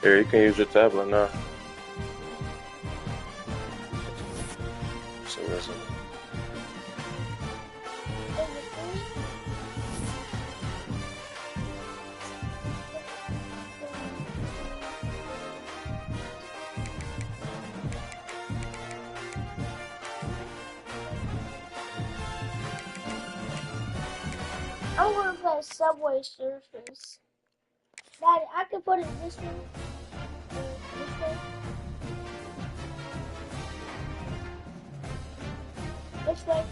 Here, you can use your tablet now. So listen. I'm gonna play Subway Surfers. Daddy, I can put it this way. This way.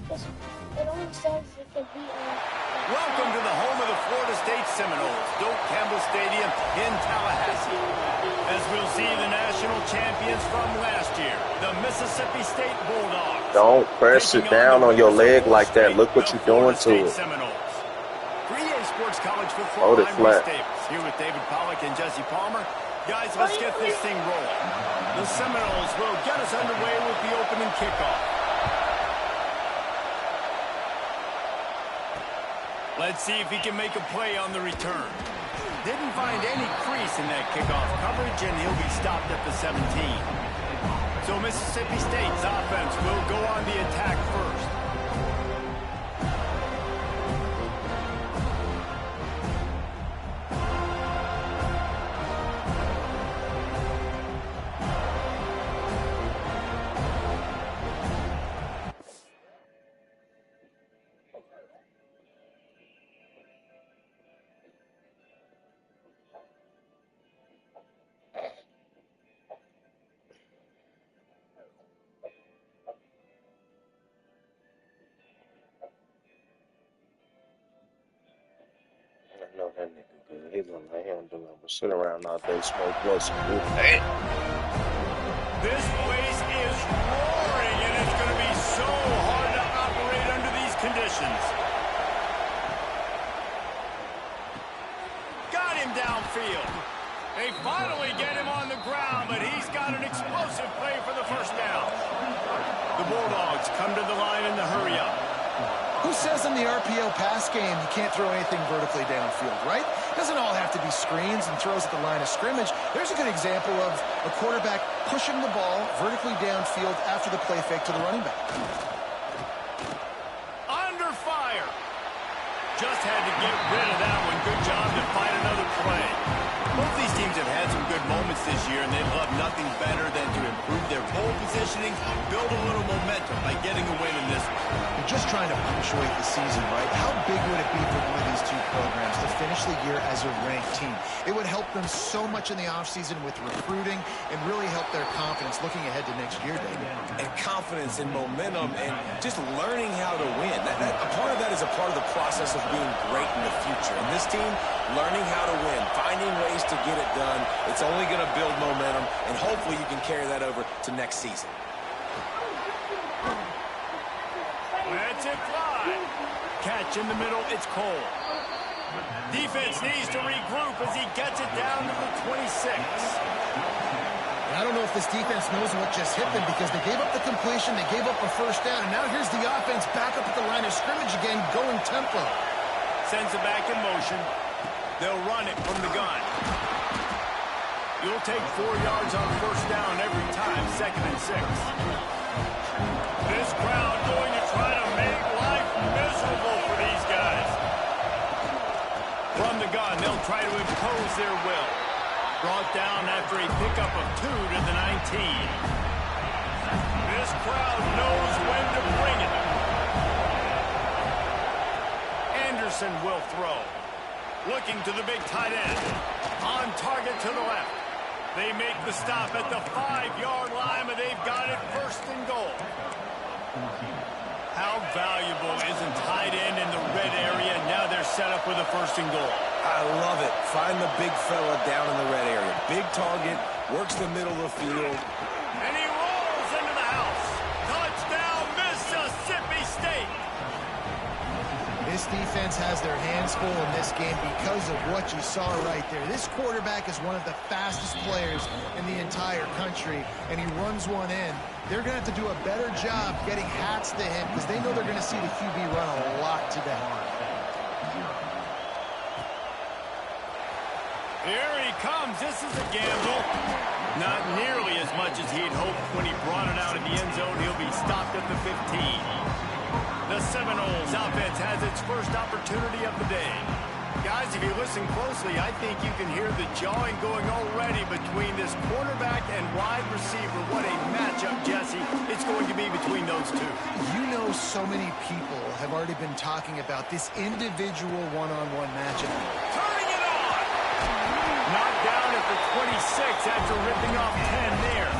This way. It only says it can be Welcome to the home of the Florida State Seminoles, Doak Campbell Stadium in Tallahassee. As we'll see the national champions from last year, the Mississippi State Bulldogs. Don't press it down on your leg like that. Look what you're doing to it. 3A Sports College Football. Hold it flat. Here with David Pollack and Jesse Palmer. Guys, let's get this thing rolling. The Seminoles will get us underway with the opening kickoff. Let's see if he can make a play on the return. Didn't find any crease in that kickoff coverage, and he'll be stopped at the 17. So Mississippi State's offense will go on the attack first. I know that nigga good. He look like him doing. But sit around all day, smoke blunts, and do that. This place is roaring, and it's going to be so hard to operate under these conditions. Got him downfield. They finally get him on the ground, but he's got an explosive play for the first down. The Bulldogs come to the line in the hurry-up. Who says in the RPO pass game you can't throw anything vertically downfield, right? It doesn't all have to be screens and throws at the line of scrimmage. There's a good example of a quarterback pushing the ball vertically downfield after the play fake to the running back. Under fire. Just had to get rid of that one. Good job to find another play. Both these teams have had some good moments this year, and they'd love nothing better than to improve their pole positioning, build a little momentum by getting a win in this one. They're just trying to punctuate the season, right? How big would it be for one of these two programs to finish the year as a ranked team? It would help them so much in the offseason with recruiting and really help their confidence looking ahead to next year, David. And confidence and momentum and just learning how to win. A part of that is a part of the process of being great in the future. And this team, learning how to win, finding ways to get it done. It's only going to build momentum, and hopefully you can carry that over to next season. That's it fly. Catch in the middle, it's Cole. Defense needs to regroup as he gets it down to the 26. I don't know if this defense knows what just hit them because they gave up the completion, they gave up a first down, and now here's the offense back up at the line of scrimmage again, going tempo. Sends it back in motion. They'll run it from the gun. You'll take 4 yards on first down every time, 2nd and 6. This crowd going to try to make life miserable for these guys. From the gun, they'll try to impose their will. Brought down after a pickup of 2 to the 19. This crowd knows when to bring it. Anderson will throw. Looking to the big tight end. On target to the left. They make the stop at the 5-yard line, but they've got it 1st and goal. How valuable is a tight end in the red area? Now they're set up with a 1st and goal. I love it. Find the big fella down in the red area. Big target, works the middle of the field. And he rolls into the house. Touchdown, Mississippi State. This defense has their hands full in this game because of what you saw right there. This quarterback is one of the fastest players in the entire country, and he runs one in. They're going to have to do a better job getting hats to him because they know they're going to see the QB run a lot today. Here he comes. This is a gamble. Not nearly as much as he'd hoped when he brought it out of the end zone. He'll be stopped at the 15. The Seminoles offense has its first opportunity of the day. Guys, if you listen closely, I think you can hear the jawing going already between this quarterback and wide receiver. What a matchup, Jesse, it's going to be between those two. You know, so many people have already been talking about this individual one-on-one matchup. Turning it on! Knocked down at the 26 after ripping off 10 there.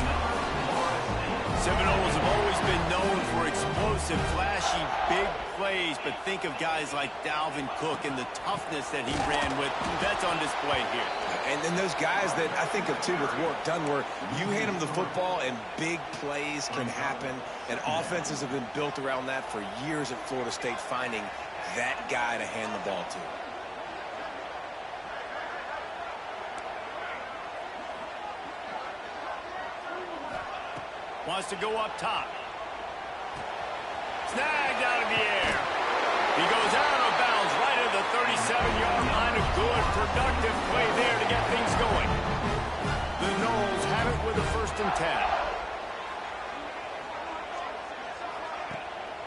Seminoles have always been known for explosive, flashy, big plays, but think of guys like Dalvin Cook and the toughness that he ran with. That's on display here. And then those guys that I think of, too, with Warwick Dunn, where you hand them the football and big plays can happen, and offenses have been built around that for years at Florida State, finding that guy to hand the ball to. Wants to go up top. Snagged out of the air. He goes out of bounds right at the 37-yard line. A good, productive play there to get things going. The Noles have it with a 1st and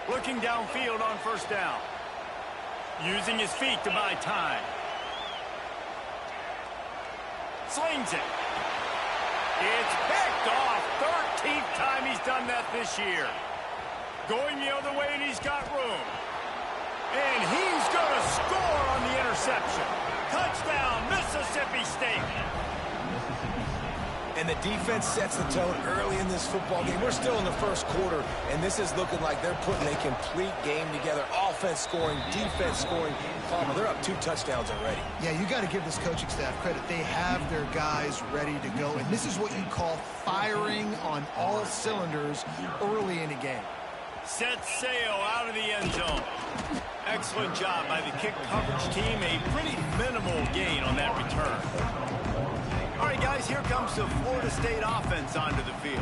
10. Looking downfield on 1st down. Using his feet to buy time. Slings it. It's picked off. 13th time he's done that this year. Going the other way, and he's got room. And he's going to score on the interception. Touchdown, Mississippi State. And the defense sets the tone early in this football game. We're still in the 1st quarter, and this is looking like they're putting a complete game together. Offense scoring, defense scoring. Palmer, they're up 2 touchdowns already. Yeah, you got to give this coaching staff credit. They have their guys ready to go, and this is what you call firing on all cylinders early in a game. Set sail out of the end zone. Excellent job by the kick coverage team. A pretty minimal gain on that return. All right, guys, here comes the Florida State offense onto the field.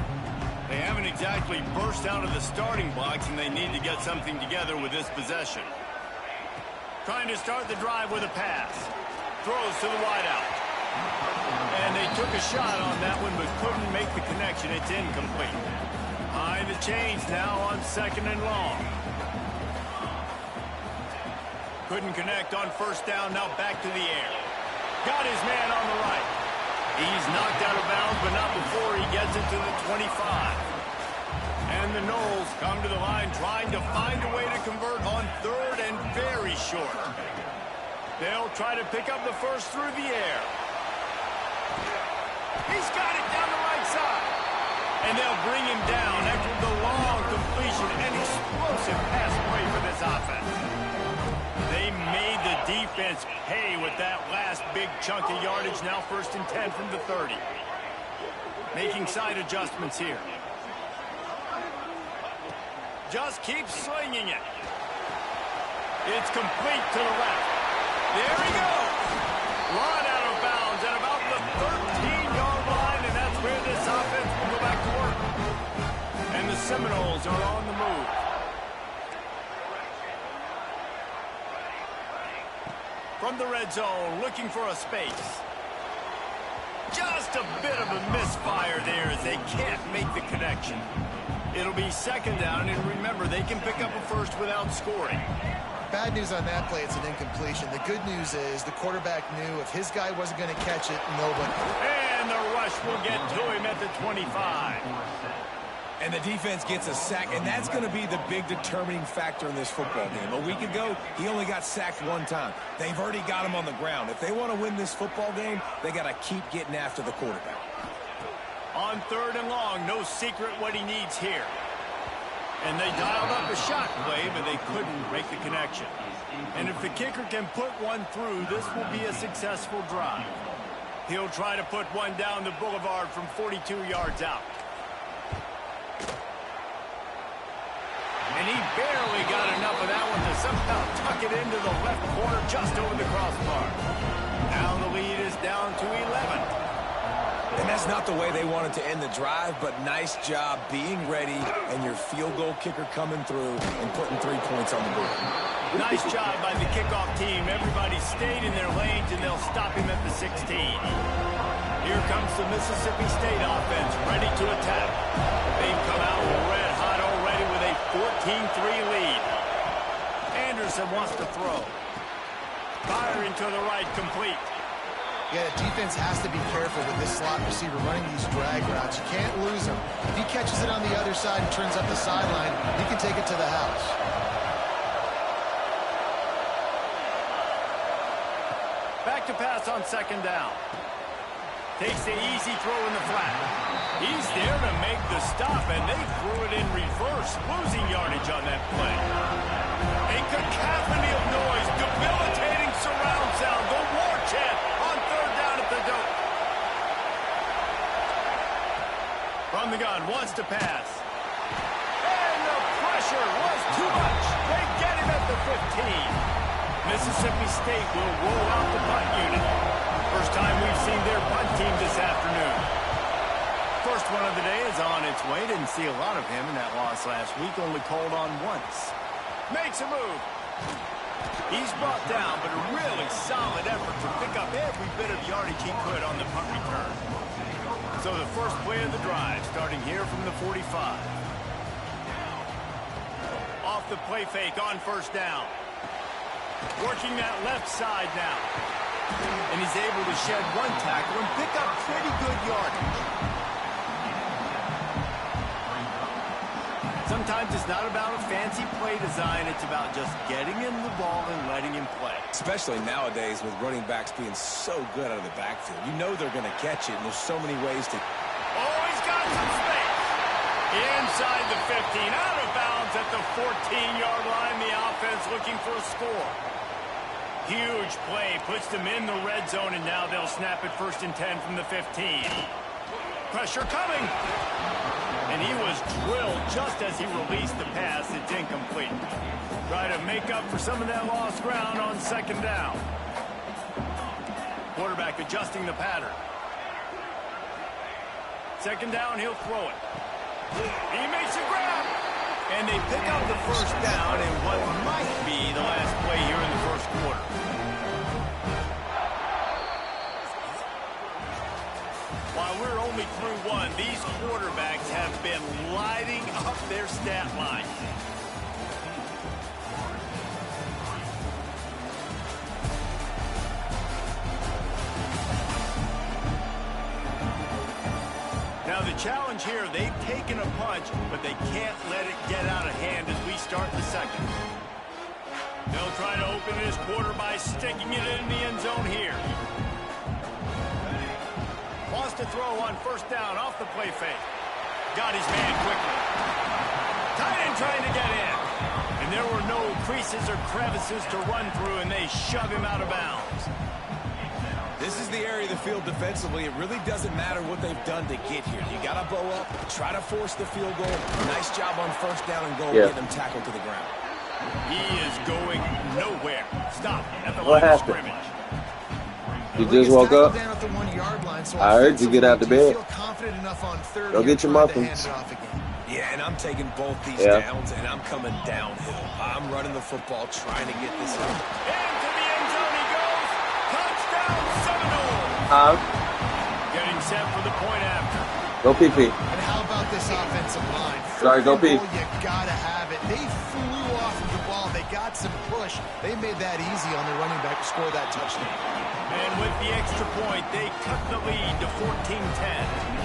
They haven't exactly burst out of the starting blocks, and they need to get something together with this possession. Trying to start the drive with a pass. Throws to the wideout. And they took a shot on that one, but couldn't make the connection. It's incomplete. High the chains now on 2nd and long. Couldn't connect on 1st down, now back to the air. Got his man on the right. He's knocked out of bounds, but not before he gets it to the 25. And the Noles come to the line trying to find a way to convert on 3rd and very short. They'll try to pick up the 1st through the air. He's got it down the right side. And they'll bring him down after the long completion and explosive pass play for this offense. They made the defense pay with that last big chunk of yardage. Now 1st and 10 from the 30. Making side adjustments here. Just keeps slinging it. It's complete to the left. There he goes. Run out of bounds at about the 13-yard line, and that's where this offense will go back to work. And the Seminoles are on the move. From the red zone, looking for a space. Just a bit of a misfire there as they can't make the connection. It'll be 2nd down, and remember, they can pick up a 1st without scoring. Bad news on that play, it's an incompletion. The good news is the quarterback knew if his guy wasn't going to catch it, nobody. And the rush will get to him at the 25. And the defense gets a sack, and that's going to be the big determining factor in this football game. A week ago, he only got sacked 1 time. They've already got him on the ground. If they want to win this football game, they got to keep getting after the quarterback. On 3rd and long, no secret what he needs here. And they dialed up a shot play, but they couldn't make the connection. And if the kicker can put one through, this will be a successful drive. He'll try to put one down the boulevard from 42 yards out. And he barely got enough of that one to somehow tuck it into the left corner just over the crossbar. Now the lead is down to 11. And that's not the way they wanted to end the drive, but nice job being ready and your field goal kicker coming through and putting 3 points on the board. Nice job by the kickoff team. Everybody stayed in their lanes, and they'll stop him at the 16. Here comes the Mississippi State offense, ready to attack. They've come out red hot already with a 14-3 lead. Anderson wants to throw. Firing to the right, complete. Yeah, the defense has to be careful with this slot receiver running these drag routes. You can't lose him. If he catches it on the other side and turns up the sideline, he can take it to the house. Back to pass on second down. Takes the easy throw in the flat. He's there to make the stop, and they threw it in reverse, losing yardage on that play. A cacophony of noise, debilitating surround sound, the war chant on third down at the dope. From the gun, wants to pass. And the pressure was too much. They get him at the 15. Mississippi State will roll out the punt unit. First time we've seen their punt team this afternoon. First one of the day is on its way. Didn't see a lot of him in that loss last week. Only called on once. Makes a move. He's brought down, but a really solid effort to pick up every bit of yardage he could on the punt return. So the first play of the drive, starting here from the 45. Off the play fake on first down. Working that left side now. And he's able to shed one tackle and pick up pretty good yardage. Sometimes it's not about a fancy play design. It's about just getting him the ball and letting him play. Especially nowadays with running backs being so good out of the backfield. You know they're going to catch it, and there's so many ways to... Oh, he's got some space. Inside the 15, out of bounds at the 14-yard line. The offense looking for a score. Huge play, puts them in the red zone, and now they'll snap it 1st and 10 from the 15. Pressure coming. And he was drilled just as he released the pass. It's incomplete. Try to make up for some of that lost ground on second down. Quarterback adjusting the pattern. Second down, he'll throw it. He makes a grab. And they pick up the first down in what might be the last play here in the first quarter. While we're only through one, these quarterbacks have been lighting up their stat line. Now the challenge here, they've taken a punch, but they can't let it get out of hand as we start the second. They'll try to open this quarter by sticking it in the end zone here. Wants to throw on first down off the play fake. Got his man quickly. Tight end trying to get in. And there were no creases or crevices to run through, and they shove him out of bounds. This is the area of the field defensively. It really doesn't matter what they've done to get here. You got to bow up, try to force the field goal. Nice job on first down and goal, getting them tackled to the ground. He is going nowhere. Stop at the line of scrimmage. You just woke up? I heard you get out the bed. Go get your muffins. Yeah, and I'm taking both these downs, and I'm coming downhill. I'm running the football, trying to get this in. Into the end zone he goes. Touchdown, Seminole. Getting set for the point after. Go pee-pee. And how about this offensive line? Sorry, go pee. You gotta have it. They flew off of the ball. They got some push. They made that easy on the running back to score that touchdown. And with the extra point, they cut the lead to 14-10.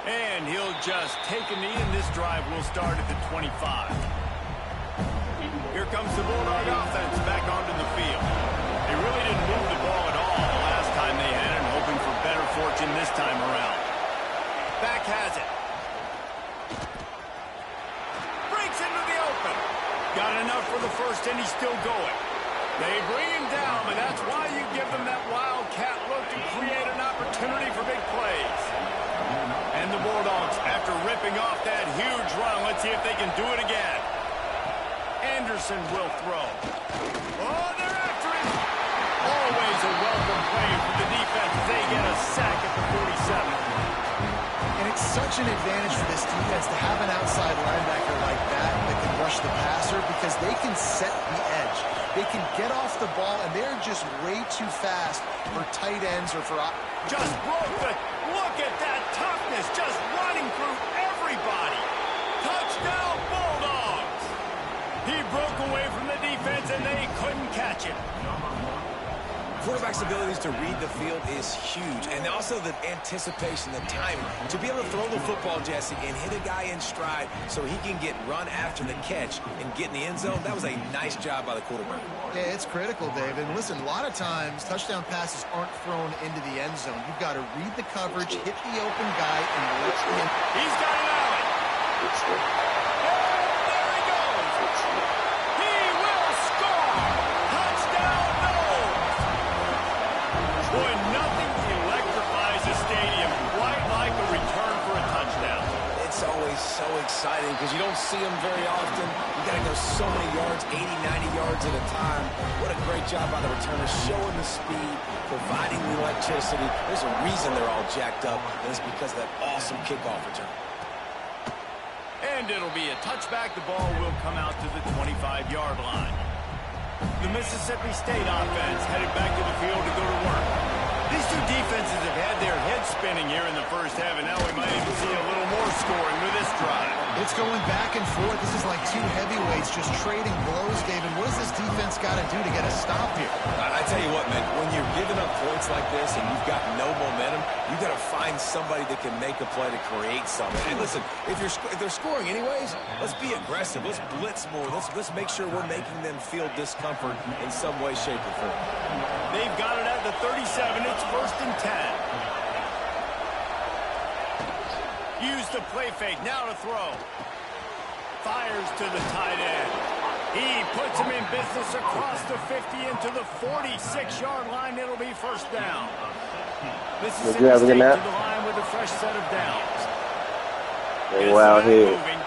And he'll just take a knee, and this drive will start at the 25. Here comes the Bulldog offense back onto the field. They really didn't move the ball at all the last time they had it, hoping for better fortune this time around. Back has it. Breaks into the open. Got enough for the first, and he's still going. They bring him down, but that's why you give them that wildcat look to create an opportunity for big plays. And the Bulldogs, after ripping off that huge run, let's see if they can do it again. Anderson will throw. Oh, they're after him. Always a welcome play for the defense as they get a sack at the 47. And it It's such an advantage for this defense to have an outside linebacker like that can rush the passer because they can set the edge. They can get off the ball, and they're just way too fast for tight ends or for... Just broke it. Look at that toughness, just running through everybody. Touchdown, Bulldogs. He broke away from the defense, and they couldn't catch him. Quarterback's abilities to read the field is huge, and also the anticipation, the timing. To be able to throw the football, Jesse, and hit a guy in stride so he can get run after the catch and get in the end zone, that was a nice job by the quarterback. Yeah, it's critical, Dave. And listen, a lot of times, touchdown passes aren't thrown into the end zone. You've got to read the coverage, hit the open guy, and let him... He's got an alley. And there he goes. He will score. Touchdown, Knowles. Boy, nothing electrifies a stadium quite like a return for a touchdown. It's always so exciting because you don't see them very often. You got to go so many yards, 80, 90 yards at a time. What a great job by the returner, showing the speed, providing the electricity. There's a reason they're all jacked up, and it's because of that awesome kickoff return. And it'll be a touchback. The ball will come out to the 25-yard line. The Mississippi State offense headed back to the field to go to work. These two defenses have had their heads spinning here in the first half, and now we might even see a little more scoring with this drive. It's going back and forth. This is like two heavyweights just trading blows, David. What does this defense got to do to get a stop here? I tell you what, man, when you're giving up points like this and you've got no momentum, you got to find somebody that can make a play to create something. And listen, if they're scoring anyways, let's be aggressive. Let's blitz more. Let's make sure we're making them feel discomfort in some way, shape, or form. They've got it at the 37. It's 1st and 10. Use the play fake. Now to throw. Fires to the tight end. He puts him in business across the 50 into the 46-yard line. It'll be 1st down. Mississippi State to the line with a fresh set of downs. Wow, here. Moving.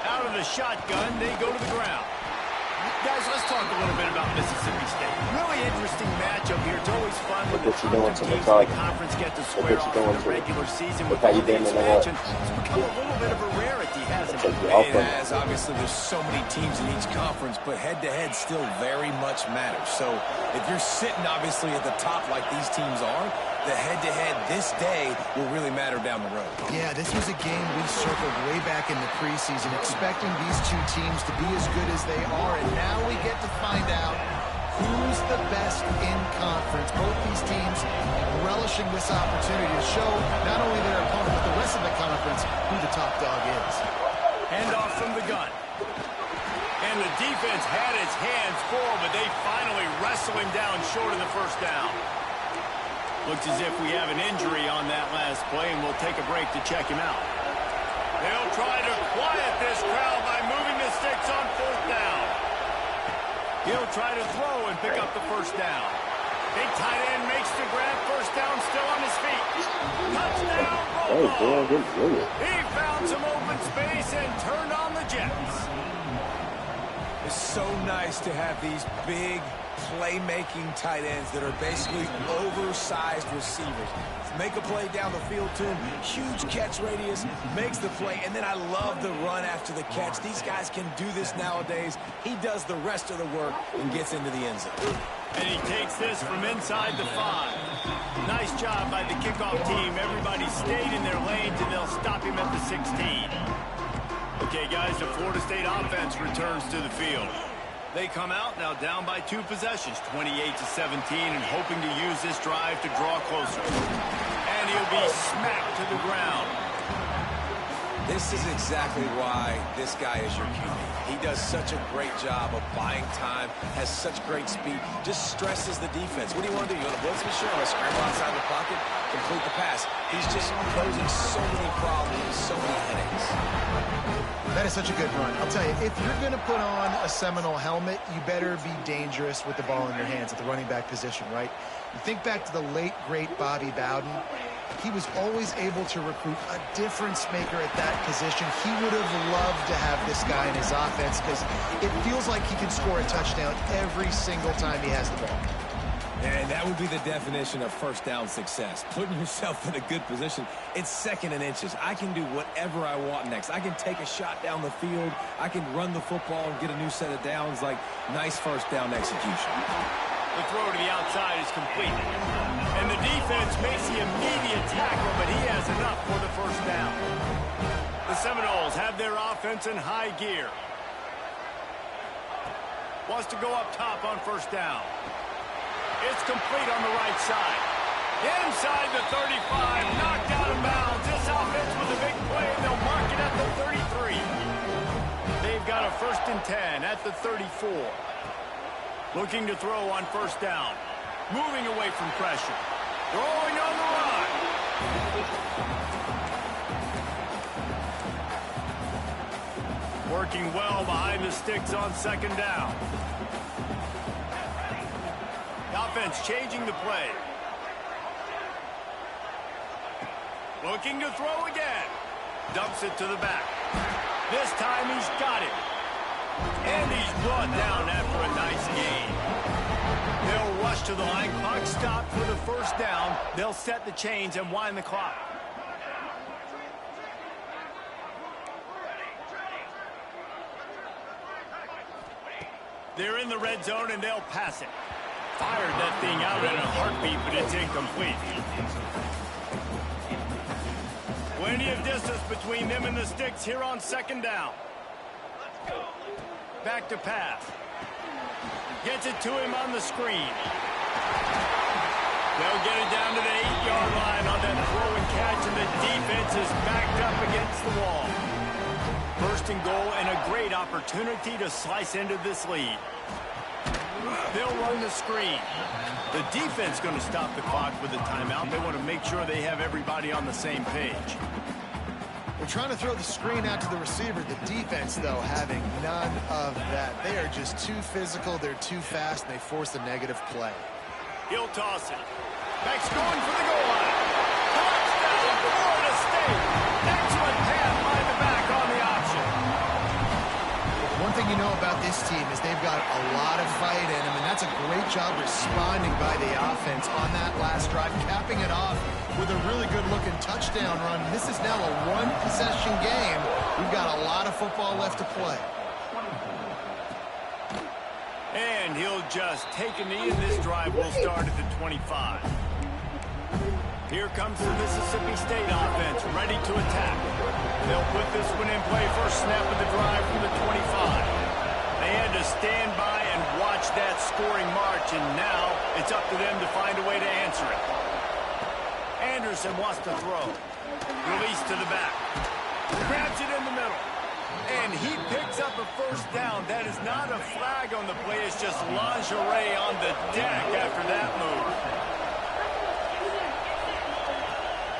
Out of the shotgun, they go to the ground. Guys, let's talk a little bit about Mississippi State. Really interesting matchup here. It's always fun when the teams in the conference get to square off in the regular season with all the expansion. It's become a little bit of a rarity, hasn't it? It has. Obviously, there's so many teams in each conference, but head-to-head still very much matters. So if you're sitting, obviously, at the top like these teams are, the head-to-head this day will really matter down the road. Yeah, this was a game we circled way back in the preseason, expecting these two teams to be as good as they are, and now we get to find out who's the best in conference. Both these teams relishing this opportunity to show not only their opponent, but the rest of the conference who the top dog is. Hand off from the gun. And the defense had its hands full, but they finally wrestle him down short of the 1st down. Looks as if we have an injury on that last play, and we'll take a break to check him out. They'll try to quiet this crowd by moving the sticks on 4th down. He'll try to throw and pick up the 1st down. Big tight end makes the grab. 1st down, still on his feet. Touchdown, Bulldogs. He found some open space and turned on the Jets. It's so nice to have these big playmaking tight ends that are basically oversized receivers. Make a play down the field to him, huge catch radius, makes the play, and then I love the run after the catch. These guys can do this nowadays. He does the rest of the work and gets into the end zone. And he takes this from inside the 5. Nice job by the kickoff team. Everybody stayed in their lanes, and they'll stop him at the 16. Okay, guys, the Florida State offense returns to the field. They come out now down by 2 possessions, 28-17, and hoping to use this drive to draw closer. And he'll be smacked to the ground. This is exactly why this guy is your QB. He does such a great job of buying time, has such great speed, just stresses the defense. What do you want to do? You want to blitz me? Sure, I'm going to scramble outside the pocket, complete the pass. He's just posing so many problems, so many headaches. That is such a good run. I'll tell you, if you're going to put on a Seminole helmet, you better be dangerous with the ball in your hands at the running back position, right? You think back to the late, great Bobby Bowden. He was always able to recruit a difference maker at that position. He would have loved to have this guy in his offense because it feels like he can score a touchdown every single time he has the ball. And that would be the definition of first down success. Putting yourself in a good position. It's 2nd and inches. I can do whatever I want next. I can take a shot down the field. I can run the football and get a new set of downs. Like, nice first down execution. The throw to the outside is complete. And the defense makes the immediate tackle, but he has enough for the first down. The Seminoles have their offense in high gear. Wants to go up top on first down. It's complete on the right side. Inside the 35, knocked out of bounds. This offense with a big play, and they'll mark it at the 33. They've got a 1st and 10 at the 34. Looking to throw on first down. Moving away from pressure. Throwing on the run. Working well behind the sticks on 2nd down. The offense changing the play. Looking to throw again. Dumps it to the back. This time he's got it. And he's brought down after a nice gain. They'll rush to the line. Clock stopped for the first down. They'll set the chains and wind the clock. They're in the red zone, and they'll pass it. Fired that thing out in a heartbeat, but it's incomplete. Plenty of distance between them and the sticks here on 2nd down. Back to pass. Gets it to him on the screen. They'll get it down to the 8-yard line on that throw and catch, and the defense is backed up against the wall. 1st and goal, and a great opportunity to slice into this lead. They'll run the screen. The defense going to stop the clock with a timeout. They want to make sure they have everybody on the same page. They're trying to throw the screen out to the receiver. The defense, though, having none of that. They are just too physical. They're too fast, and they force a negative play. He'll toss it. Beck's going for the goal line. Touchdown, Florida State. Excellent pass by the back on the option. One thing you know about this team is they've got a lot of fight in them, and that's a great job responding by the offense on that last drive, capping it off with a really good-looking touchdown run. This is now a one-possession game. We've got a lot of football left to play. And he'll just take a knee, and this drive will start at the 25. Here comes the Mississippi State offense, ready to attack. They'll put this one in play first snap of the drive from the 25. They had to stand by and watch that scoring march, and now it's up to them to find a way to answer it. Anderson wants to throw. Release to the back. Grabs it in the middle. And he picks up a first down. That is not a flag on the play. It's just lingerie on the deck after that move.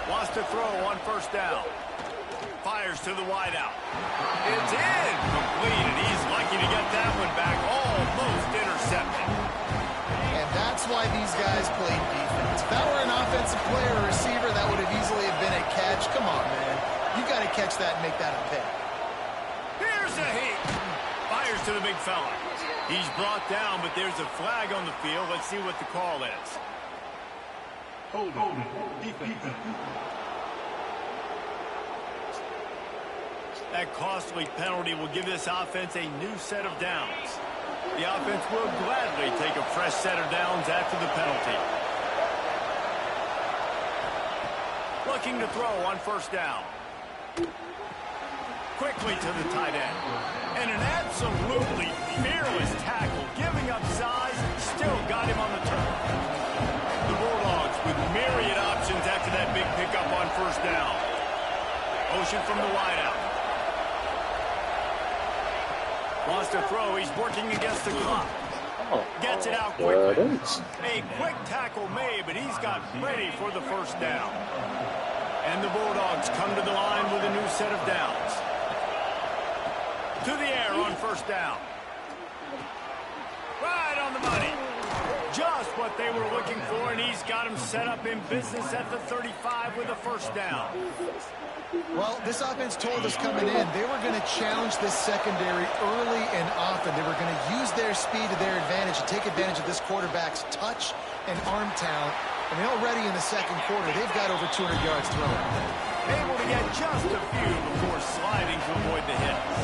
Wants to throw on first down. Fires to the wideout. It's in. Complete, and he's lucky to get that one back. Almost intercepted. And that's why these guys play defense. If that were an offensive player or receiver, that would have easily have been a catch. Come on, man. You got to catch that and make that a pick. Here's a hit. Fires to the big fella. He's brought down, but there's a flag on the field. Let's see what the call is. Holding. Defense. That costly penalty will give this offense a new set of downs. The offense will gladly take a fresh set of downs after the penalty. Looking to throw on first down. Quickly to the tight end. And an absolutely fearless tackle, giving up size, still got him on the turn. The Bulldogs with myriad options after that big pickup on first down. Motion from the wideout. Wants to throw. He's working against the clock. Gets it out quickly. A quick tackle made, but he's got ready for the first down. And the Bulldogs come to the line with a new set of downs. To the air on first down. Right on the money. Just what they were looking for, and he's got him set up in business at the 35 with a first down. Well, this offense told us coming in they were going to challenge this secondary early and often. They were going to use their speed to their advantage and take advantage of this quarterback's touch and arm talent. I mean, already in the second quarter, they've got over 200 yards thrown. Able to get just a few before sliding to avoid the hits.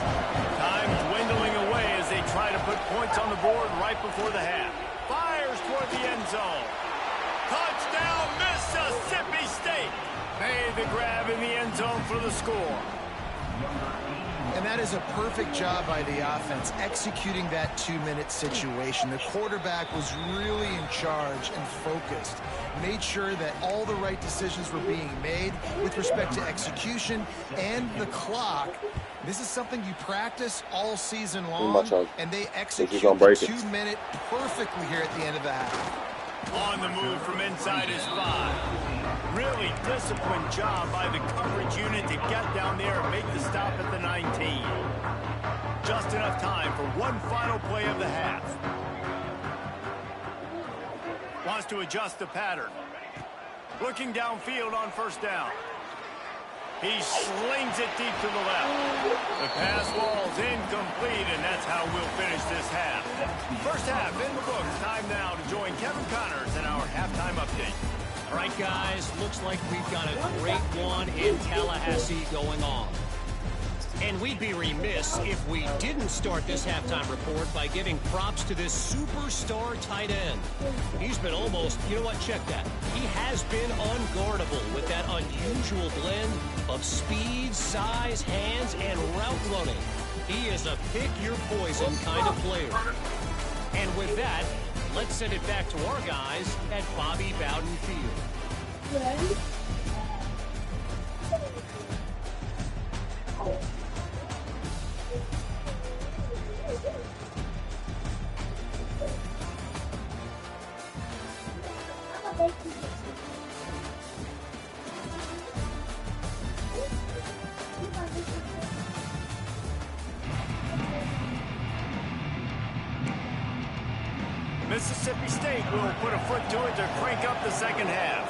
Time dwindling away as they try to put points on the board right before the half. Fires toward the end zone. Touchdown, Mississippi State. Made the grab in the end zone for the score. And that is a perfect job by the offense, executing that 2-minute situation. The quarterback was really in charge and focused. Made sure that all the right decisions were being made with respect to execution and the clock. This is something you practice all season long, and they execute the 2-minute perfectly here at the end of the half. On the move from inside his 5. Really disciplined job by the coverage unit to get down there and make the stop at the 19. Just enough time for one final play of the half. Wants to adjust the pattern. Looking downfield on first down. He slings it deep to the left. The pass wall's incomplete, and that's how we'll finish this half. First half in the books. Time now to join Kevin Connors in our halftime update. All right, guys, looks like we've got a great one in Tallahassee going on. And we'd be remiss if we didn't start this halftime report by giving props to this superstar tight end. He's been almost, you know what, check that. He has been unguardable with that unusual blend of speed, size, hands, and route running. He is a pick-your-poison kind of player. And with that, let's send it back to our guys at Bobby Bowden Field. Mississippi State will put a foot to it to crank up the second half.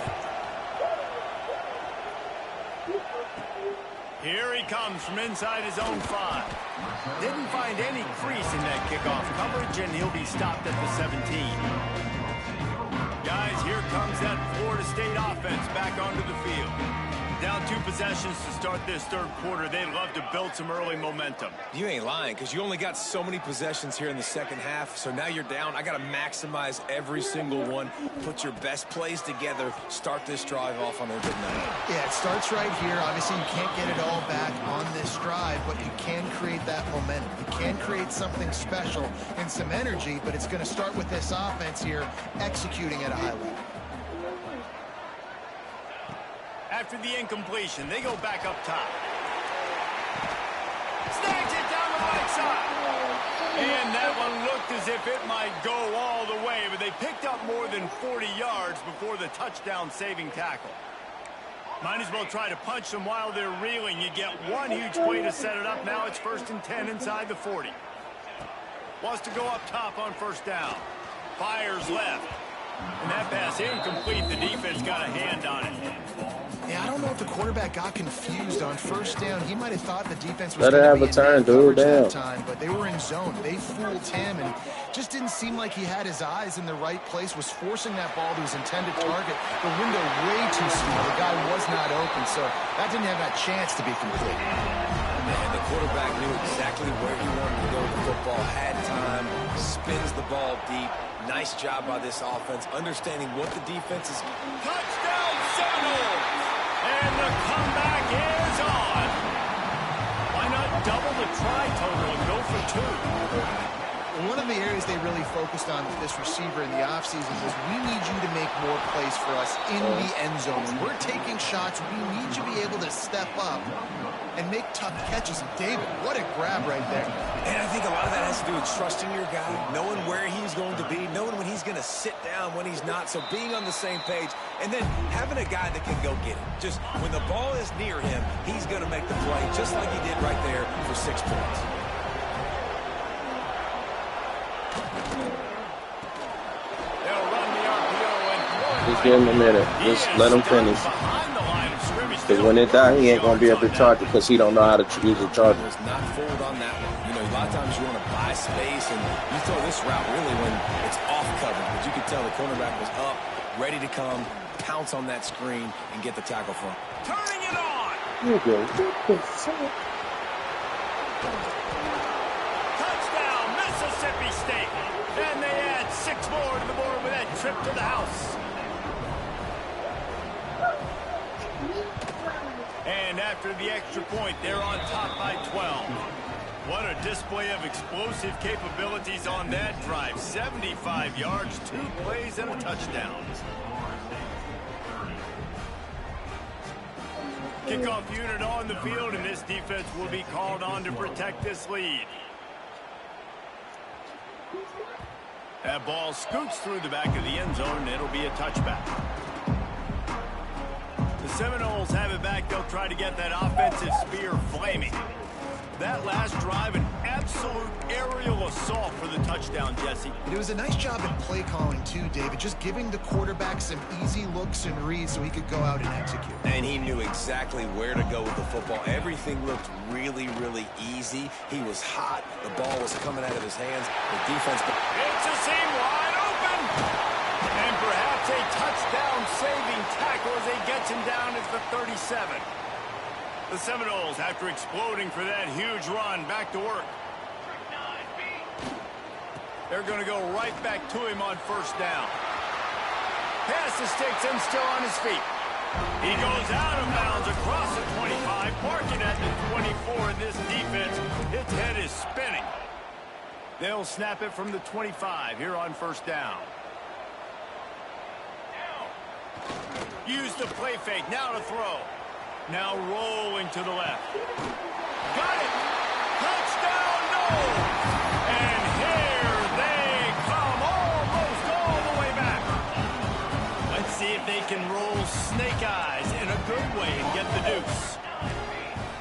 Here he comes from inside his own 5. Didn't find any crease in that kickoff coverage, and he'll be stopped at the 17. Guys, here comes that Florida State offense back onto the field. Down 2 possessions to start this third quarter. They'd love to build some early momentum. You ain't lying, because you only got so many possessions here in the second half, so now you're down. I got to maximize every single one, put your best plays together, start this drive off on a good note. Yeah, it starts right here. Obviously, you can't get it all back on this drive, but you can create that momentum. You can create something special and some energy, but it's going to start with this offense here executing at a high level. After the incompletion, they go back up top. Snags it down the right side. And that one looked as if it might go all the way, but they picked up more than 40 yards before the touchdown-saving tackle. Might as well try to punch them while they're reeling. You get one huge play to set it up. Now it's 1st and 10 inside the 40. Wants to go up top on first down. Fires left. And that pass incomplete. The defense got a hand on it. Yeah, I don't know if the quarterback got confused on first down. He might have thought the defense was Let it going to have be a turn, in dude. that Damn. time, but they were in zone. They fooled him and just didn't seem like he had his eyes in the right place, was forcing that ball to his intended target. The window way too small. The guy was not open, so that didn't have that chance to be complete. Man, the quarterback knew exactly where he wanted to go with the football, had time, spins the ball deep. Nice job by this offense, understanding what the defense is. Touchdown, Seminoles! And the comeback is on. Why not double the try total and go for 2? One of the areas they really focused on with this receiver in the offseason was we need you to make more plays for us in the end zone. When we're taking shots, we need you to be able to step up and make tough catches. And David, what a grab right there. And I think a lot of that has to do with trusting your guy, knowing where he's going to be, knowing when he's going to sit down, when he's not, so being on the same page, and then having a guy that can go get it. Just when the ball is near him, he's going to make the play, just like he did right there for 6 points. Just give him a minute. Just let him finish. Because when it die, he ain't going to be able to charge it because he don't know how to use a charger. Was not fooled on that one. You know, a lot of of times you want to buy space, and you throw this route really when it's off coverage. But you could tell the cornerback was up, ready to come, pounce on that screen, and get the tackle from. Turning it on. Touchdown, Mississippi State. And they add 6 more to the board with that trip to the house. And after the extra point, they're on top by 12. What a display of explosive capabilities on that drive. 75 yards, 2 plays, and a touchdown. Kickoff unit on the field, and this defense will be called on to protect this lead. That ball scoots through the back of the end zone, and it'll be a touchback. The Seminoles have it back. They'll try to get that offensive spear flaming. That last drive, an absolute aerial assault for the touchdown, Jesse. It was a nice job in play calling, too, David, just giving the quarterback some easy looks and reads so he could go out and execute. And he knew exactly where to go with the football. Everything looked really, really easy. He was hot. The ball was coming out of his hands. The defense... It's a seam wide open. And perhaps a touchdown-saving tackle as he gets him down at the 37. The Seminoles, after exploding for that huge run, back to work. They're going to go right back to him on first down. Pass the sticks and still on his feet. He goes out of bounds across the 25, parking at the 24, and this defense, its head is spinning. They'll snap it from the 25 here on first down. Use the play fake, now to throw. Now rolling to the left. Got it! Touchdown, no! And here they come, almost all the way back. Let's see if they can roll snake eyes in a good way and get the deuce.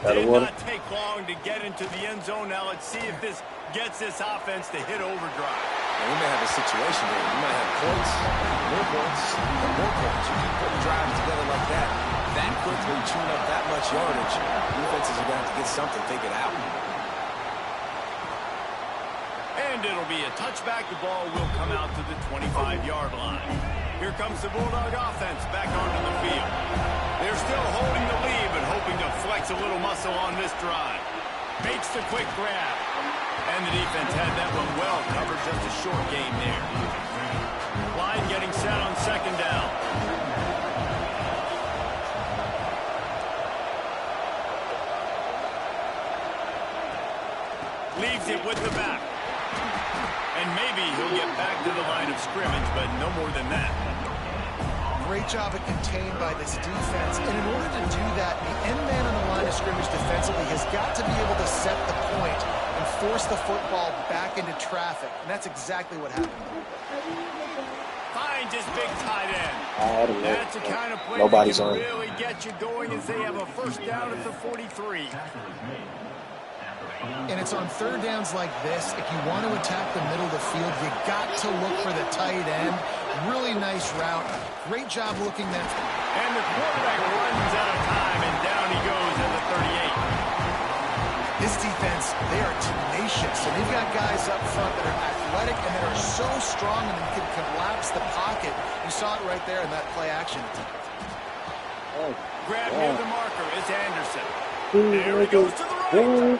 Did not take long to get into the end zone. Now let's see if this gets this offense to hit overdrive. And we may have a situation here. You might have points, more points, and more points. You can put drives together like that. That quickly, chewing up that much yardage, defenses are going to have to get something figured out. And it'll be a touchback. The ball will come out to the 25-yard line. Here comes the Bulldog offense back onto the field. They're still holding the lead, but hoping to flex a little muscle on this drive. Makes the quick grab. And the defense had that one well covered, just a short gain there. Line getting set on second down. Leaves it with the back. And maybe he'll get back to the line of scrimmage, but no more than that. Great job of contained by this defense. And in order to do that, the end man on the line of scrimmage defensively has got to be able to set the point and force the football back into traffic. And that's exactly what happened. Finds his big tight end. That's the kind of play Nobody's that on. can really get you going as they have a first down at the 43. And it's on third downs like this. If you want to attack the middle of the field, you got to look for the tight end. Really nice route. Great job looking that. And the quarterback runs out of time, and down he goes at the 38. This defense, they are tenacious. And they've got guys up front that are athletic and that are so strong and can collapse the pocket. You saw it right there in that play action. Grab near the marker is Anderson. There he goes to the right.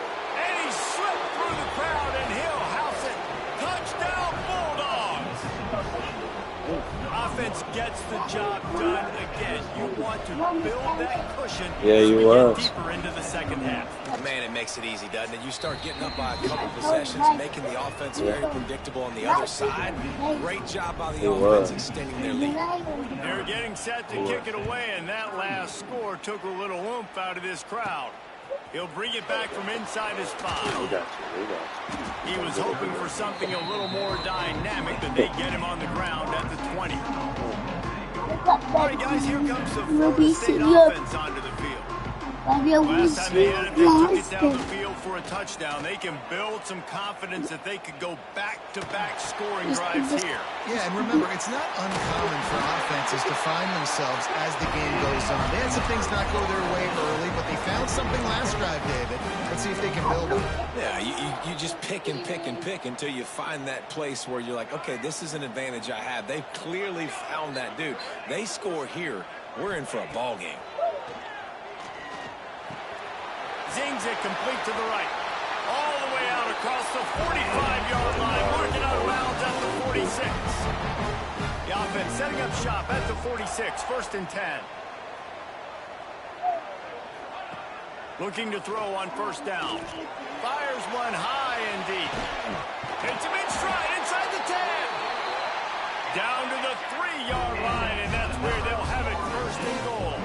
Offense gets the job done again. You want to build that cushion Yeah, as you we was. get deeper into the second half. Man, it makes it easy, doesn't it? You start getting up by a couple possessions, making the offense very predictable on the other side. Great job by the offense extending their lead. They're getting set to kick it away, and that last score took a little oomph out of this crowd. He'll bring it back from inside his spot. He was hoping for something a little more dynamic, but they get him on the ground at the 20. All right, guys, here comes the Florida State offense onto the field. Last time they had it, they took it down the field for a touchdown. They can build some confidence that they could go back-to-back scoring drives here. Yeah, and remember, it's not uncommon for offenses to find themselves as the game goes on. They had some things not go their way early, but they found something last drive, David. Let's see if they can build it. Yeah, you just pick and pick and pick until you find that place where you're like, okay, this is an advantage I have. They've clearly found that, dude. They score here, we're in for a ball game. Zings it complete to the right. All the way out across the 45-yard line. Marking out of bounds at the 46. The offense setting up shop at the 46. 1st and 10. Looking to throw on 1st down. Fires one high and deep. Hits him in stride inside the 10. Down to the 3-yard line, and that's where they'll have it 1st and goal.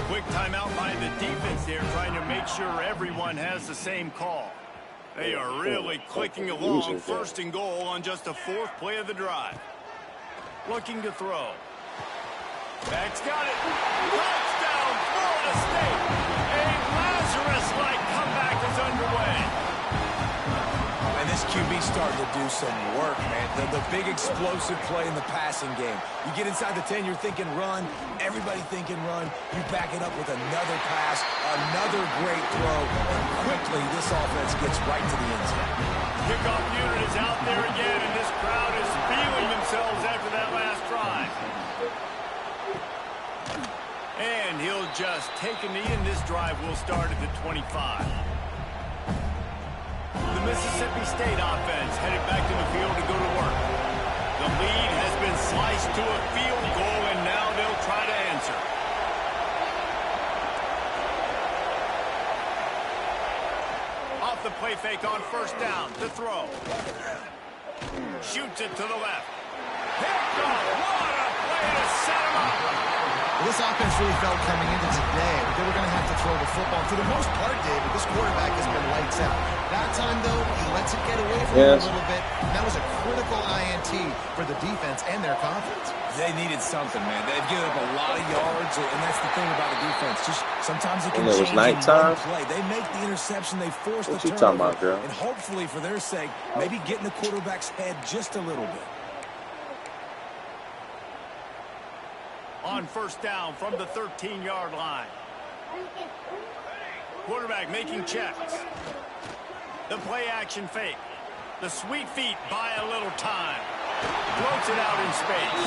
Quick timeout by the defense there, trying to make sure everyone has the same call. They are really clicking along. 1st and goal on just the 4th play of the drive. Looking to throw. Back's got it. Touchdown, Florida State. A Lazarus-like comeback is underway. And this QB starting to do some work, man. The big explosive play in the passing game. You get inside the 10, you're thinking run. Everybody thinking run. You back it up with another pass, another great throw. And quickly, this offense gets right to the end zone. Kickoff unit is out there again, and this crowd is feeling themselves after that last drive. And he'll just take a knee, and this drive will start at the 25. The Mississippi State offense headed back to the field to go to work. The lead has been sliced to a field goal, and now they'll try to answer. Off the play fake on 1st down to throw. Shoots it to the left. Picked off. What a play to set him up. This offense really felt coming into today that they were going to have to throw the football. For the most part, David, this quarterback has been lights out. That time, though, he lets it get away from him a little bit. And that was a critical INT for the defense and their confidence. They needed something, man. They've given up a lot of yards, and that's the thing about the defense. Just sometimes it can change in one play. They make the interception, they force the turnover, and hopefully, for their sake, maybe get in the quarterback's head just a little bit. On 1st down from the 13-yard line. Quarterback making checks. The play action fake. The sweet feet buy a little time. Floats it out in space.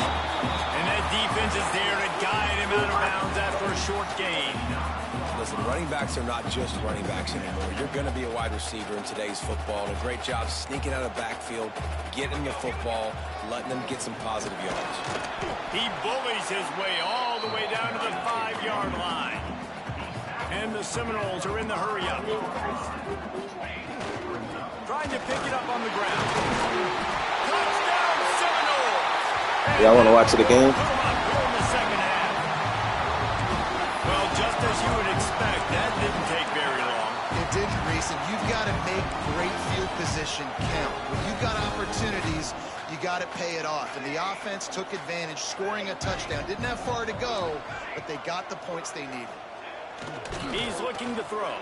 And that defense is there to guide him out of bounds after a short gain. Listen, running backs are not just running backs anymore. You're going to be a wide receiver in today's football. And a great job sneaking out of the backfield, getting the football, letting them get some positive yards. He bullies his way all the way down to the 5-yard line. And the Seminoles are in the hurry-up. Trying to pick it up on the ground. Touchdown, Seminoles! Y'all want to watch the game? Well, just as you would expect, that didn't take very long. It didn't, Reese, and you've got to make great field position count. When you've got opportunities, you got to pay it off. And the offense took advantage, scoring a touchdown. Didn't have far to go, but they got the points they needed. He's looking to throw.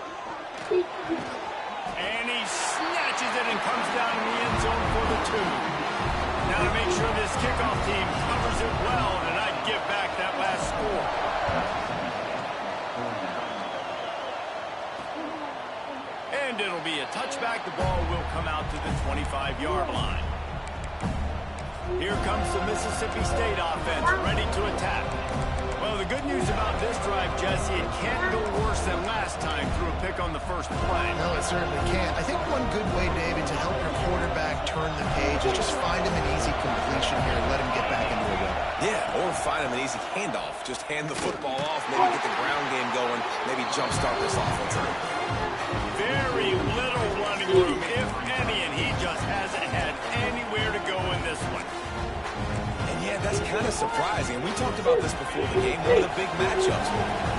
And he snatches it and comes down in the end zone for the 2. Now to make sure this kickoff team covers it well, and I'd give back that last score. And it'll be a touchback. The ball will come out to the 25-yard line. Here comes the Mississippi State offense, ready to attack. Well, the good news about this drive, Jesse, it can't go worse than last time through a pick on the 1st play. No, it certainly can't. I think one good way, David, to help your quarterback turn the page is just find him an easy completion here and let him get back into a rhythm. Yeah, or find him an easy handoff. Just hand the football off, maybe get the ground game going, maybe jumpstart this offense a little bit. Very little running room, if any, and he just hasn't had anywhere to go in this one. And yeah, that's kind of surprising. We talked about this before the game. One of the big matchups.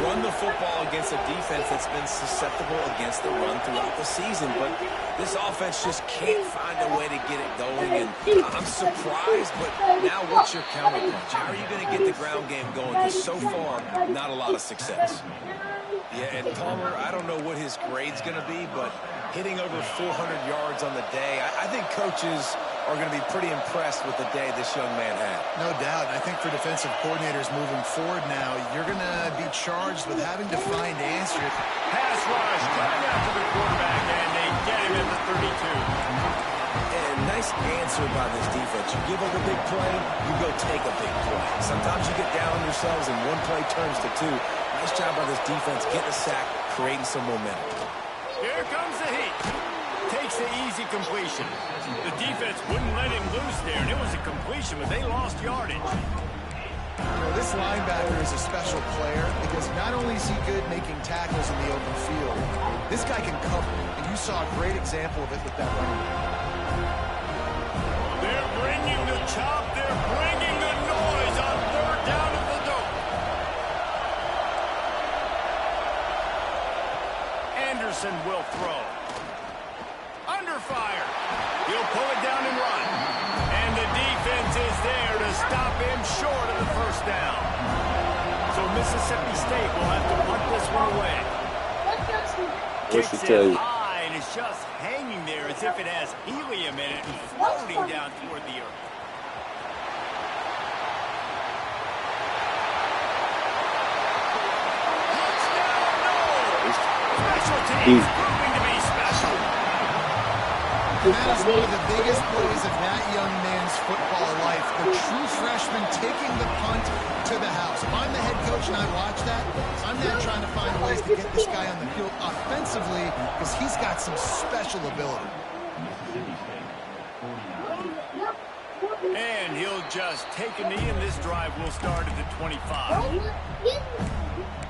Run the football against a defense that's been susceptible against the run throughout the season. But this offense just can't find a way to get it going. And I'm surprised, but now what's your counterpunch? How are you going to get the ground game going? Because so far, not a lot of success. Yeah, and Palmer, I don't know what his grade's going to be, but hitting over 400 yards on the day, I think coaches are going to be pretty impressed with the day this young man had. No doubt. And I think for defensive coordinators moving forward now, you're going to be charged with having to find answers. Pass rush coming after the quarterback, and they get him at the 32. And nice answer by this defense. You give up a big play, you go take a big play. Sometimes you get down on yourselves and one play turns to two. Nice job by this defense getting a sack, creating some momentum. Here comes the heat. Takes the easy completion. The defense wouldn't let him loose there, and it was a completion, but they lost yardage. You know, this linebacker is a special player because not only is he good making tackles in the open field, this guy can cover, and you saw a great example of it with that running back. They're bringing the chop. They're bringing the noise on third down at the dope. Anderson will throw. Under fire. He'll pull it down and run. And the defense is there to stop him short of the first down. So Mississippi State will have to punt this one away. What's Kicks to tell it you? high, and it's just hanging there as if it has helium in it, floating down toward the earth. Special teams proving to be special. And that is one of the biggest plays of that young man's football life. The true freshman taking the punt to the house. If I'm the head coach and I watch that, I'm now trying to find ways to get this guy on the field offensively because he's got some special ability. And he'll just take a knee, and this drive will start at the 25.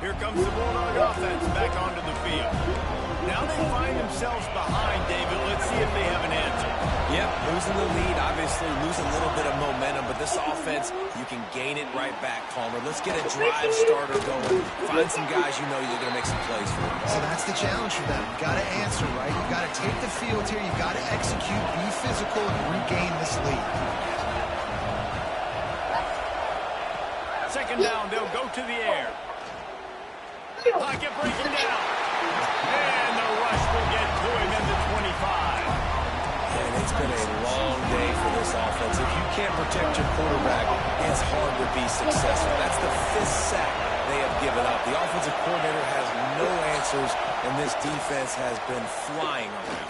Here comes the Bulldog offense back onto the field. Now they find themselves behind, David. Let's see if they have an answer. Yep, losing the lead, obviously lose a little bit of momentum, but this offense, you can gain it right back, Palmer. Let's get a drive starter going. Find some guys you know you're going to make some plays for. So that's the challenge for them. You've got to answer, right? You've got to take the field here. You've got to execute, be physical, and regain this lead. Second down, they'll go to the air. Pocket breaking down. And the rush will get to him in the 25. And it's been a long day for this offense. If you can't protect your quarterback, it's hard to be successful. That's the 5th sack they have given up. The offensive coordinator has no answers, and this defense has been flying around.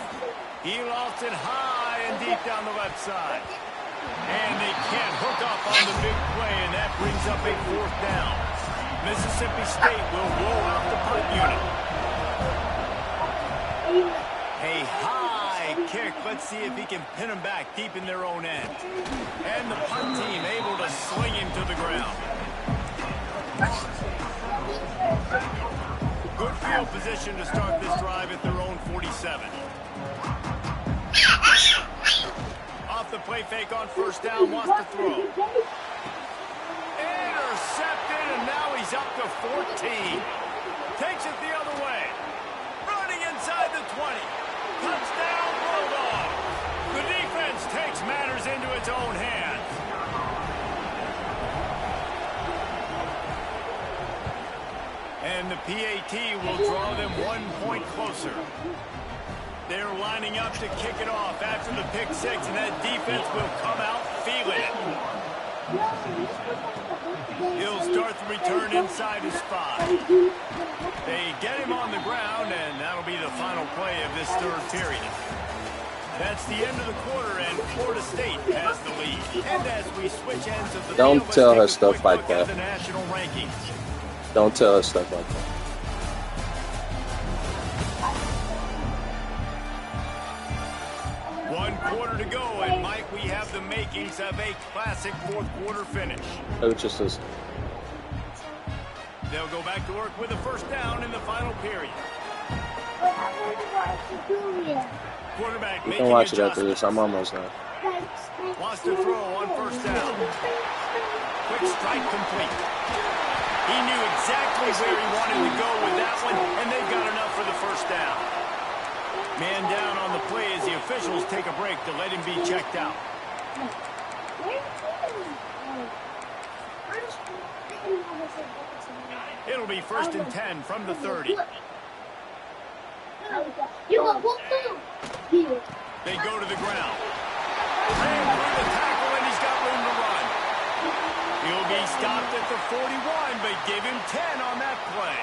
He lofts it high and deep down the left side. And they can't hook up on the big play, and that brings up a 4th down. Mississippi State will roll out the punt unit. A high kick. Let's see if he can pin him back deep in their own end. And the punt team able to sling him to the ground. Good field position to start this drive at their own 47. Off the play fake on first down, wants to throw. Intercepted, and now he's up to 14. Takes it the other way. Running inside the 20. Touchdown, Bulldog. The defense takes matters into its own hands. And the PAT will draw them 1 point closer. They're lining up to kick it off after the pick six, and that defense will come out feeling it. He'll start the return inside his 5. They get him on the ground, and that'll be the final play of this third period. That's the end of the quarter, and Florida State has the lead. And as we switch ends of the Don't field, tell her let's take a stuff quick like look at that. the national rankings. Don't tell her stuff like that. One quarter to go, and Mike, we have the makings of a classic fourth quarter finish. It was just this. They'll go back to work with a first down in the final period. Quarterback You making can watch it after adjustments. this. I'm almost done. Wants to throw on first down. Quick strike complete. He knew exactly where he wanted to go with that one, and they got enough for the first down. Man down on the play as the officials take a break to let him be checked out. It'll be 1st and 10 from the 30. They go to the ground. Ran through the tackle, and he's got room to run. He'll be stopped at the 41, but give him 10 on that play.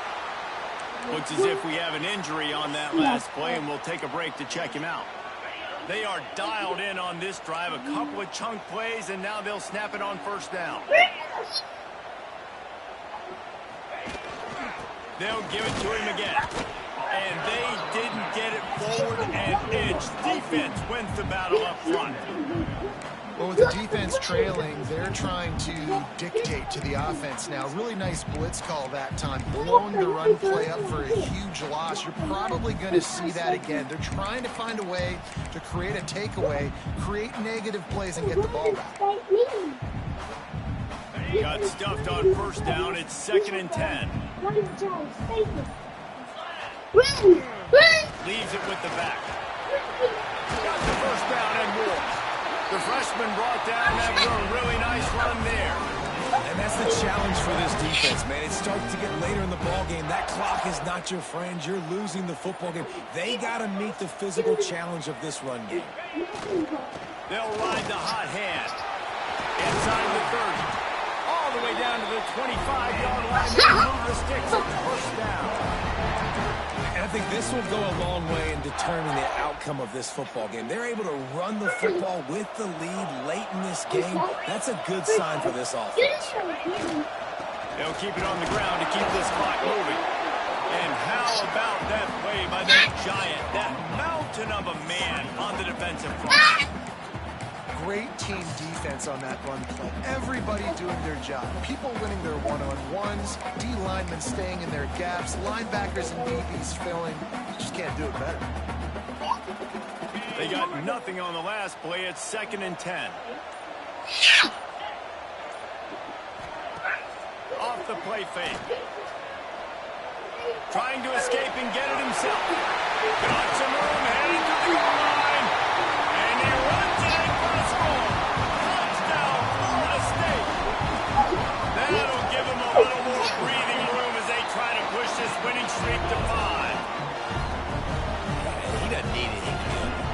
Looks as if we have an injury on that last play, and we'll take a break to check him out. They are dialed in on this drive, a couple of chunk plays, and now they'll snap it on 1st down. They'll give it to him again. And they didn't get it forward an inch. Defense wins the battle up front. Well, with the defense trailing, they're trying to dictate to the offense now. Really nice blitz call that time. Blowing the run play up for a huge loss. You're probably going to see that again. They're trying to find a way to create a takeaway, create negative plays, and get the ball back. Got stuffed on 1st down. It's 2nd and 10. Leaves it with the back. Got the 1st down and more. The freshman brought down after a really nice run there. And that's the challenge for this defense, man. It starts to get later in the ball game. That clock is not your friend. You're losing the football game. They got to meet the physical challenge of this run game. They'll ride the hot hand. Inside the 30. All the way down to the 25-yard line. They'll move the sticks at 1st down. And I think this will go a long way in determining the outcome of this football game. They're able to run the football with the lead late in this game. That's a good sign for this offense. They'll keep it on the ground to keep this clock moving. And how about that play by that giant, that mountain of a man on the defensive front? Great team defense on that run play. Everybody doing their job. People winning their one-on-ones. D linemen staying in their gaps. Linebackers and DBs filling. You just can't do it better. They got nothing on the last play. It's 2nd and 10. Off the play fake. Trying to escape and get it himself. Got some room heading to the goal line. And he runs it across goal. Touchdown, Florida State. That'll give him a little more breathing room as they try to push this winning streak to 5. He doesn't need it.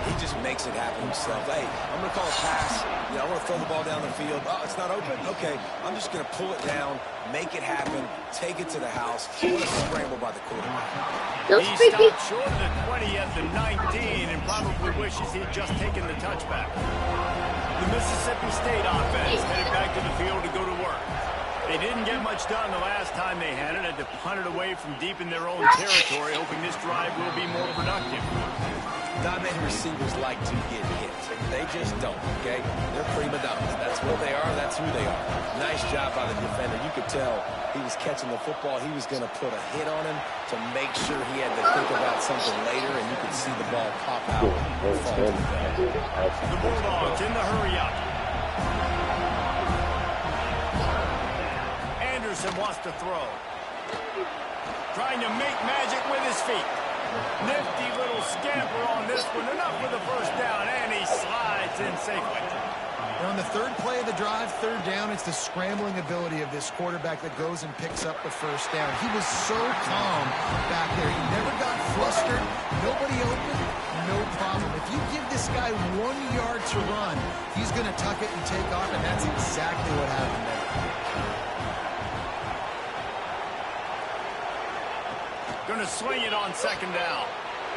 He just makes it happen himself. Hey, I'm going to call a pass. You know, I want to throw the ball down the field. Oh, it's not open? Okay, I'm just going to pull it down, make it happen, take it to the house. What a scramble by the quarterback. He stopped short of the 20 at the 19 and probably wishes he'd just taken the touchback. The Mississippi State offense headed back to the field to go to work. They didn't get much done the last time they had it. Had to punt it away from deep in their own territory, hoping this drive will be more productive. Not many receivers like to get hit. They just don't, okay? They're prima donnas. That's what they are. That's who they are. Nice job by the defender. You could tell he was catching the football. He was going to put a hit on him to make sure he had to think about something later, and you could see the ball pop out and fall to the ground. The Bulldogs in the hurry-up. Anderson wants to throw. Trying to make magic with his feet. Nifty little scamper on this one. Enough for the 1st down, and he slides in safely. And on the 3rd play of the drive, 3rd down, it's the scrambling ability of this quarterback that goes and picks up the 1st down. He was so calm back there. He never got flustered. Nobody open, no problem. If you give this guy 1 yard to run, he's going to tuck it and take off, and that's exactly what happened there. Going to swing it on 2nd down.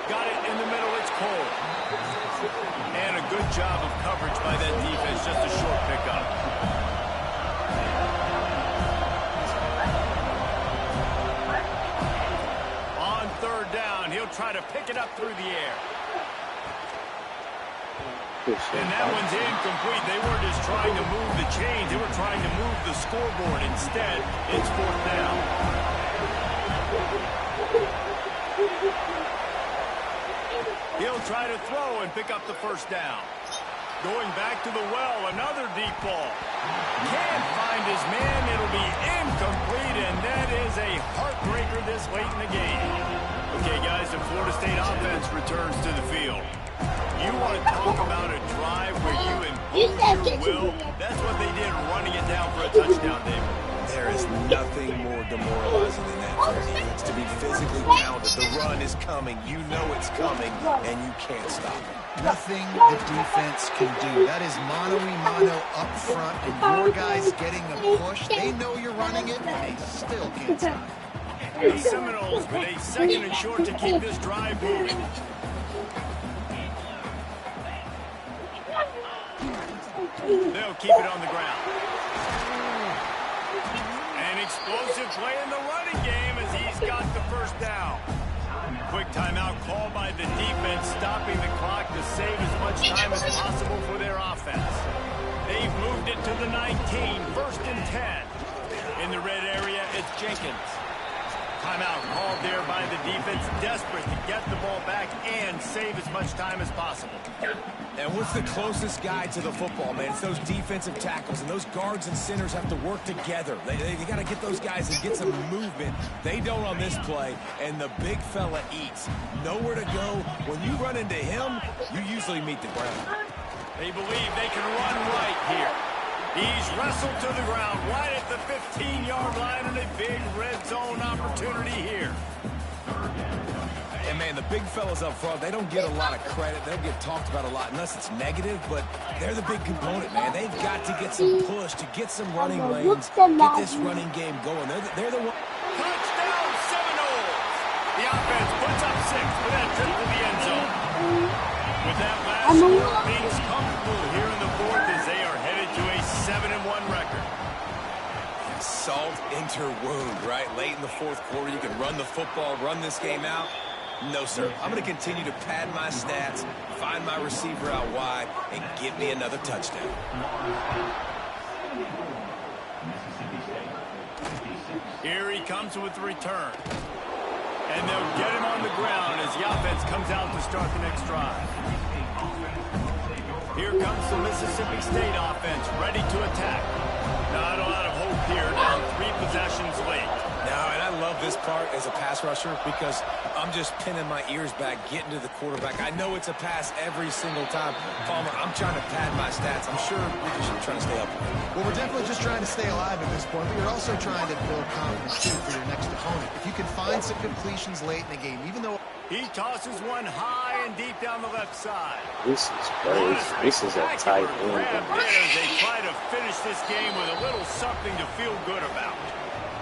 Got it in the middle. It's Cole. And a good job of coverage by that defense. Just a short pickup. On 3rd down, he'll try to pick it up through the air. And that one's incomplete. They weren't just trying to move the chains. They were trying to move the scoreboard. Instead, it's 4th down. He'll try to throw and pick up the 1st down. Going back to the well, another deep ball. Can't find his man. It'll be incomplete, and that is a heartbreaker this late in the game. Okay, guys, the Florida State offense returns to the field. You want to talk about a drive where you impose your will? That's what they did, running it down for a touchdown, David. There is nothing more demoralizing than that for a defense, to be physically pounded. The run is coming. You know it's coming, and you can't stop it. Nothing the defense can do. That is mano-a-mano up front, and your guys getting a push. They know you're running it, and they still can't stop it. The Seminoles with a 2nd and short to keep this drive moving. They'll keep it on the ground. An explosive play in the running game as he's got the first down. Quick timeout called by the defense, stopping the clock to save as much time as possible for their offense. They've moved it to the 19, 1st and 10. In the red area, it's Jenkins. Timeout called there by the defense, desperate to get the ball back and save as much time as possible. And what's the closest guy to the football, man? It's those defensive tackles, and those guards and centers have to work together. They got to get those guys and get some movement. They don't on this play, and the big fella eats. Nowhere to go. When you run into him, you usually meet the ground. They believe they can run right here. He's wrestled to the ground right at the 15-yard line, and a big red zone opportunity here. And, man, the big fellas up front, they don't get a lot of credit. They don't get talked about a lot unless it's negative, but they're the big component, man. They've got to get some push, to get some running lanes, get this running game going. They're the one. Touchdown, Seminoles! The offense puts up 6 for that trip to the end zone. With that last score, being comfortable here in the 4th as they are headed to a 7-1 record. Salt into wound, right? Late in the 4th quarter, you can run the football, run this game out. No, sir. I'm going to continue to pad my stats, find my receiver out wide, and get me another touchdown. Here he comes with the return. And they'll get him on the ground as the offense comes out to start the next drive. Here comes the Mississippi State offense, ready to attack. Not a lot of hope here, down 3 possessions late. Now, and I love this part as a pass rusher because I'm just pinning my ears back, getting to the quarterback. I know it's a pass every single time. Palmer, I'm trying to pad my stats. I'm sure we're just trying to stay up. Well, we're definitely just trying to stay alive at this point, but you're also trying to build confidence, too, for your next opponent. If you can find some completions late in the game, even though... He tosses one high and deep down the left side. This is crazy. This is a tight Grab end. there as they try to finish this game with a little something to feel good about.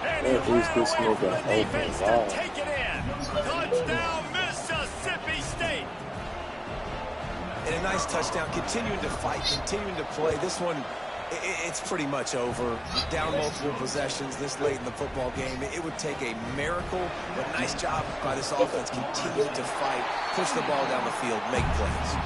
And he Yeah, he's ran this away little from the bit defense open ball. to take it in. Touchdown, Mississippi State. And a nice touchdown, continuing to fight, continuing to play. This one, it's pretty much over. Down multiple possessions this late in the football game. It would take a miracle, but nice job by this offense continuing to fight, push the ball down the field, make plays.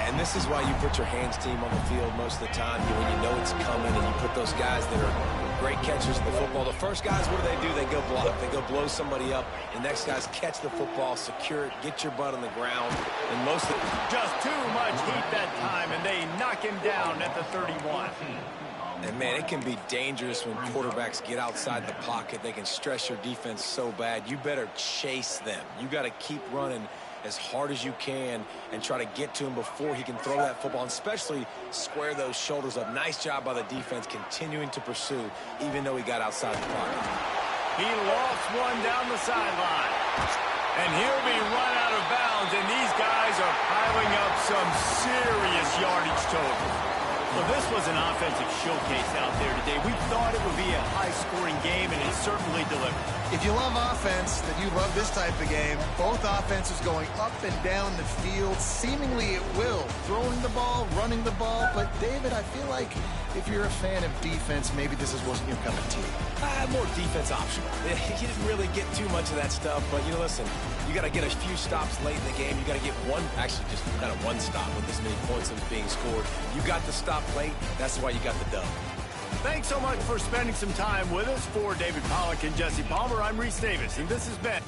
And this is why you put your hands team on the field most of the time when you know it's coming, and you put those guys that are great catchers in the football. The first guys, what do? They go block. They go blow somebody up. The next guys catch the football, secure it, get your butt on the ground. And most of Just too much heat that time, and they knock him down at the 31. And, man, it can be dangerous when quarterbacks get outside the pocket. They can stress your defense so bad. You better chase them. You got to keep running as hard as you can and try to get to him before he can throw that football, and especially square those shoulders up. Nice job by the defense continuing to pursue, even though he got outside the pocket. He lofts one down the sideline. And he'll be run out of bounds, and these guys are piling up some serious yardage total. Well, this was an offensive showcase out there today. We thought it would be a high-scoring game, and it certainly delivered. If you love offense, then you love this type of game. Both offenses going up and down the field, seemingly at will. Throwing the ball, running the ball. But, David, I feel like if you're a fan of defense, maybe this wasn't your cup of tea. More defense optional. You didn't really get too much of that stuff, but, listen, you got to get a few stops late in the game. You got to get actually just kind of one stop with this many points that was being scored. You got the stop late. That's why you got the dub. Thanks so much for spending some time with us. For David Pollack and Jesse Palmer, I'm Reese Davis, and this has been...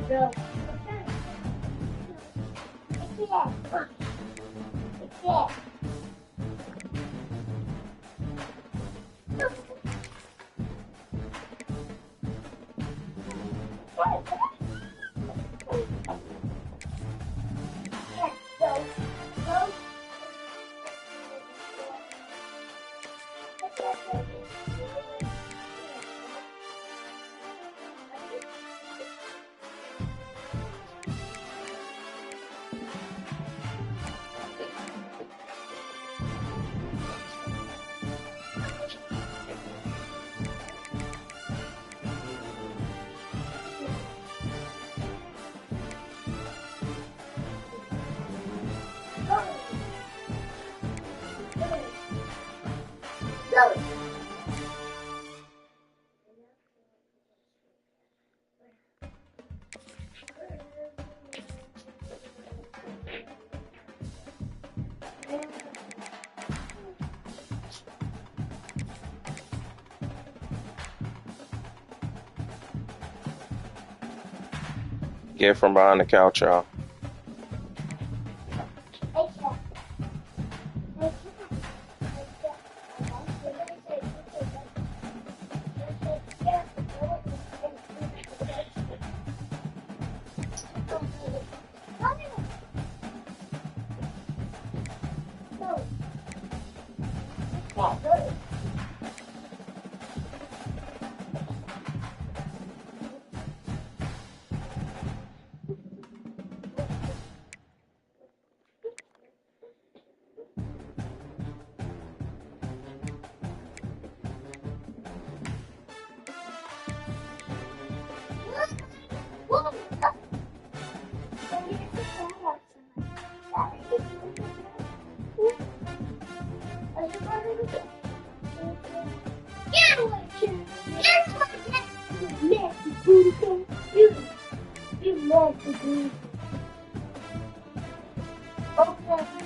No. Yeah. Get from behind the couch, y'all. You nasty dude. Okay.